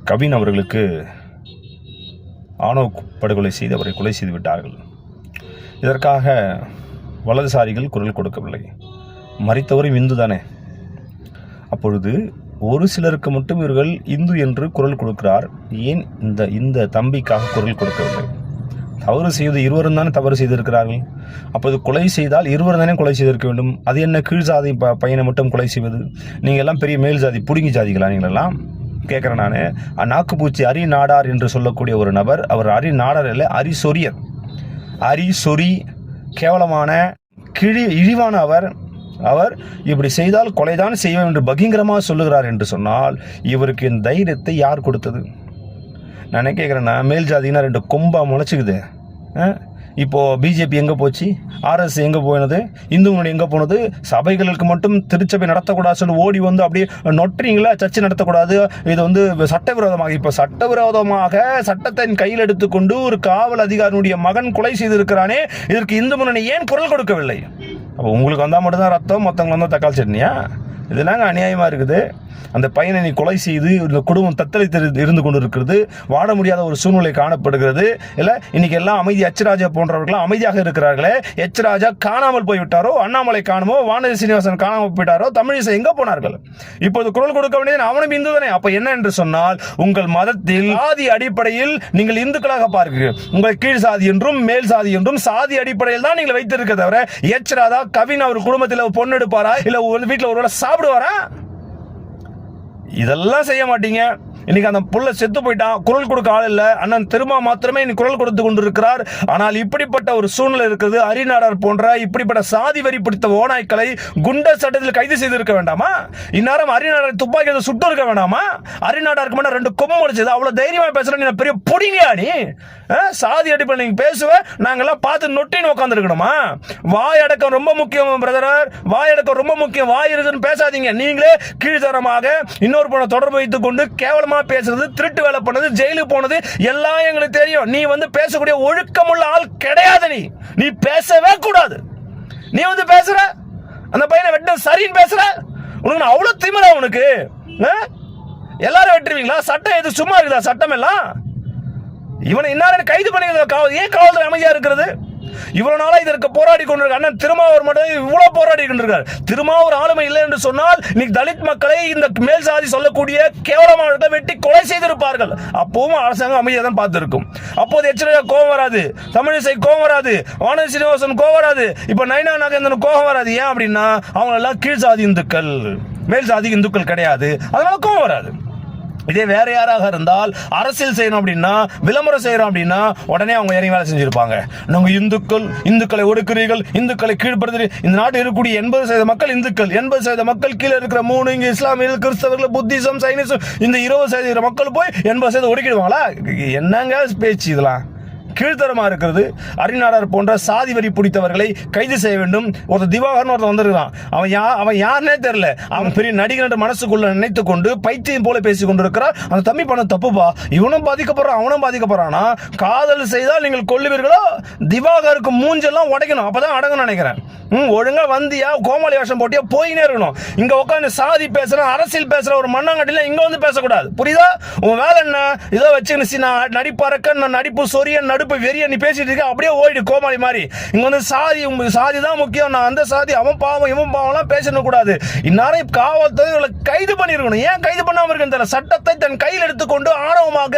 கவின் அவர்களுக்கு ஆணவ படுகொலை செய்து அவரை கொலை செய்து விட்டார்கள். இதற்காக வலதுசாரிகள் குரல் கொடுக்கவில்லை. மறித்தவரும் இந்து தானே. அப்பொழுது ஒரு சிலருக்கு மட்டும் இவர்கள் இந்து என்று குரல் கொடுக்கிறார். ஏன் இந்த தம்பிக்காக குரல் கொடுக்கவில்லை? தவறு செய்வது இருவரும் தானே தவறு செய்திருக்கிறார்கள். அப்போது கொலை செய்தால் இருவரும் தானே கொலை செய்திருக்க வேண்டும். அது என்ன கீழ் சாதி பையனை மட்டும் கொலை செய்வது? நீங்கள் எல்லாம் பெரிய மேல் ஜாதி புடுங்கி ஜாதிகளா? நீங்களெல்லாம் கேட்குறேன் நான். நாக்குப்பூச்சி அரி நாடார் என்று சொல்லக்கூடிய ஒரு நபர், அவர் அரி நாடார் இல்லை, அரிசொரியர். அரிசொரி கேவலமான இழிவான அவர் இப்படி செய்தால் கொலைதான் செய்வோம் என்று பகிங்கரமாக சொல்லுகிறார் என்று சொன்னால் இவருக்கு இந்த தைரியத்தை யார் கொடுத்தது? நான் என்ன கேட்குறேன்னா, மேல் ஜாதினா 2 கொம்பா முளைச்சிக்குது. இப்போது பிஜேபி எங்கே போச்சு? ஆர்எஸ் எங்கே போனது? இந்து முன்னணி எங்கே போனது? சபைகளுக்கு மட்டும் திருச்சபை நடத்தக்கூடாது சொல்லி ஓடி வந்து அப்படியே நொட்டுறீங்களா? சர்ச்சை நடத்தக்கூடாது, இது வந்து சட்டவிரோதமாக. இப்போ சட்டவிரோதமாக சட்டத்தை கையில் எடுத்துக்கொண்டு ஒரு காவல் அதிகாரியுடைய மகன் கொலை செய்திருக்கிறானே, இதற்கு இந்து முன்னணி ஏன் குரல் கொடுக்கவில்லை? அப்போ உங்களுக்கு வந்தால் மட்டும்தான் ரத்தம், மற்றவங்க வந்தால் தக்காளி சட்னியா? இதெல்லாங்க அநியாயமாக இருக்குது. அந்த பையனை நீ கொலை செய்து இந்த குடும்பம் தத்தளித்து இருந்து கொண்டு இருக்கிறது, வாட முடியாத ஒரு சூழ்நிலை காணப்படுகிறது. இல்லை இன்னைக்கு எல்லாம் அமைதி எச்ராஜா போன்றவர்களாம் அமைதியாக இருக்கிறார்களே. எச்ராஜா காணாமல் போய்விட்டாரோ, அண்ணாமலை காணுமோ, வானதி சீனிவாசன் காணாமல் போயிட்டாரோ, தமிழிசை எங்கே போனார்கள்? இப்போது குரல் கொடுக்க வேண்டியது அவனும் இந்து தானே. அப்போ என்ன என்று சொன்னால், உங்கள் மதத்தில் சாதி அடிப்படையில் நீங்கள் இந்துக்களாக பார்க்கிறீர்கள். உங்கள் கீழ் சாதி என்றும் மேல் சாதி என்றும் சாதி அடிப்படையில் தான் நீங்கள் வைத்திருக்க தவிர, எச்ராஜா கவின் அவர் குடும்பத்தில் பொண்ணு எடுப்பாரா? இல்லை வீட்டில் ஒரு சாப்பிடுவாரா? இதெல்லாம் செய்ய மாட்டீங்க. இன்னைக்கு அந்த புள்ள செத்து போயிட்டான், குரல் கொடுக்க ஆள் இல்லை. அண்ணன் திருமா மாத்திரமே இன்னைக்கு குரல் கொடுத்து கொண்டிருக்கிறார். ஆனால் இப்படிப்பட்ட ஒரு சூழ்நிலை இருக்குது. அரிநாடார் போன்ற இப்படிப்பட்ட சாதி வரி பிடித்த ஓநாய்க்களை குண்டர் சட்டத்தில் கைது செய்திருக்க வேண்டாமா? இந்நேரம் அரிநாடார் துப்பாக்கி சுட்டு இருக்க வேண்டாமா? அரிநாடாருக்கு மட்டும் 2 கொம்பு முடிச்சது. அவ்வளவு தைரியமா பேசுற நீ பெரிய புடிங்கயா? நீ சாதி அடிப்படை நீங்க பேசுவ, நாங்கெல்லாம் பார்த்து நொட்டின்னு உட்காந்துருக்கணுமா? வாய் அடக்கம் ரொம்ப முக்கியம் பிரதர், வாய் அடக்கம் ரொம்ப முக்கியம். வாய் இருக்குன்னு பேசாதீங்க. நீங்களே கீழ்த்தரமாக இன்னொரு பொண்ணை தொடர்பு வைத்துக் கொண்டு கேவலமா பேசுறது, திருட்டு வேலை பண்ணது, ஜெயிலுக்கு போனது எல்லாம் எங்களுக்கு தெரியும். நீ வந்து பேசக்கூடிய ஒழுக்கமுள்ள ஆள் கிடையாது. நீ பேசவே கூடாது. நீ வந்து பேசுற, அந்த பையனை வெட்ட சரின்னு பேசுற, உனக்கு அவ்வளவு திமிரா? உனக்கு எல்லாரும் வெட்டுவீங்களா? சட்டம் எது சும்மா இருக்குதா? சட்டம் எல்லாம் இவனை இன்னாரும் கைது பண்ணி ஏன் காவல்துறை அமைதியா இருக்கிறது? இவ்வளவு நாளா இதற்கு போராடி கொண்டிருக்க அண்ணன் திருமாவூர் மட்டும் இவ்வளவு போராடி கொண்டிருக்கார். திருமாவூர் ஆளுமை இல்லை என்று சொன்னால் இன்னைக்கு தலித் மக்களை இந்த மேல் சாதி சொல்லக்கூடிய கேவலமாக வெட்டி கொலை செய்திருப்பார்கள். அப்பவும் அரசாங்கம் அமைதியாக தான் பார்த்திருக்கும். அப்போது எச்சரிக்கை கோபம் வராது, தமிழிசை கோபம் வராது, வானதி சீனிவாசன் கோபம் வராது, இப்ப நைனா நாகேந்திரன் கோபம் வராது. ஏன் அப்படின்னா அவங்க எல்லாம் கீழ் சாதி இந்துக்கள், மேல் சாதி இந்துக்கள் கிடையாது. அதனால கோபம் வராது. இதே வேற யாராக இருந்தால் அரசியல் செய்யணும் அப்படின்னா, விளம்பரம் செய்யறோம் அப்படின்னா உடனே அவங்க இறங்கி வேலை செஞ்சிருப்பாங்க. நாங்க இந்துக்களை ஒடுக்குறீர்கள், இந்துக்களை கீழ்படுத்துறீர்கள். இந்த நாட்டில் இருக்கக்கூடிய 80% மக்கள் இந்துக்கள், 80% மக்கள் கீழே இருக்கிற 3 இங்க இஸ்லாமியர்கள், கிறிஸ்தவர்கள், புத்திசம், சைனிசம், இந்த 20% மக்கள் போய் 80% ஒடுக்கிடுவாங்களா? என்னங்க பேச்சு இதெல்லாம்? கீழ்த்தரமா இருக்கிறது. அரிநாடார் போன்ற சாதி வரி பிடித்தவர்களை கைது செய்ய வேண்டும். ஒருத்தர் திவாகரன் ஒருத்தர் வந்திருக்கான். அவன் யாருன்னே தெரியல. அவன் பெரிய நடிகர் என்று மனசுக்குள்ள நினைத்துக் கொண்டு பைத்தியம் போல பேசிக் கொண்டிருக்கிறார். அந்த தம்பி பண்ண தப்புப்பா. இவனும் பாதிக்கப்படுறான், அவனும் பாதிக்கப்படுறானா? காதல் செய்தால் நீங்கள் கொல்லுவீர்களோ? திவாகருக்கு மூஞ்செல்லாம் உடைக்கணும், அப்பதான் அடங்கன்னு நினைக்கிறேன். ஒழுங்கா வந்தியா, கோமாளி வேஷம் போட்டியா, போயினே இருக்கணும். இங்க உட்காந்து சாதி பேசுற, அரசியல் பேசுற ஒரு மண்ணாங்கட்டில இங்க வந்து பேசக்கூடாது. புரியுதா? உன் வேலை என்ன? இதோ வச்சு நடிப்பறக்க நடிப்பு சொரியன் நடுப்பு வெறிய நீ பேசிட்டு இருக்க, அப்படியே ஓடிடு கோமாளி மாதிரி. இங்க வந்து சாதி தான் முக்கியம், நான் அந்த சாதி, அவன் பாவம் இவன் பாவம்லாம் பேசணும் கூடாது. இந்நேரம் காவல்துறை கைது பண்ணிருக்கணும். ஏன் கைது பண்ணாம இருக்கு? சட்டத்தை தன் கையில் எடுத்துக்கொண்டு ஆணவமாக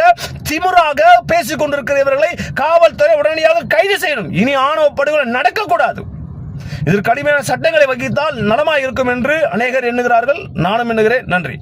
திமுறாக பேசிக் கொண்டிருக்கிறவர்களை காவல்துறை உடனடியாக கைது செய்யணும். இனி ஆணவ படுகொலை நடக்கக்கூடாது. இதற்கு கடுமையான சட்டங்களை வகித்தால் நலமாக இருக்கும் என்று அநேகர் எண்ணுகிறார்கள். நானும் எண்ணுகிறேன். நன்றி.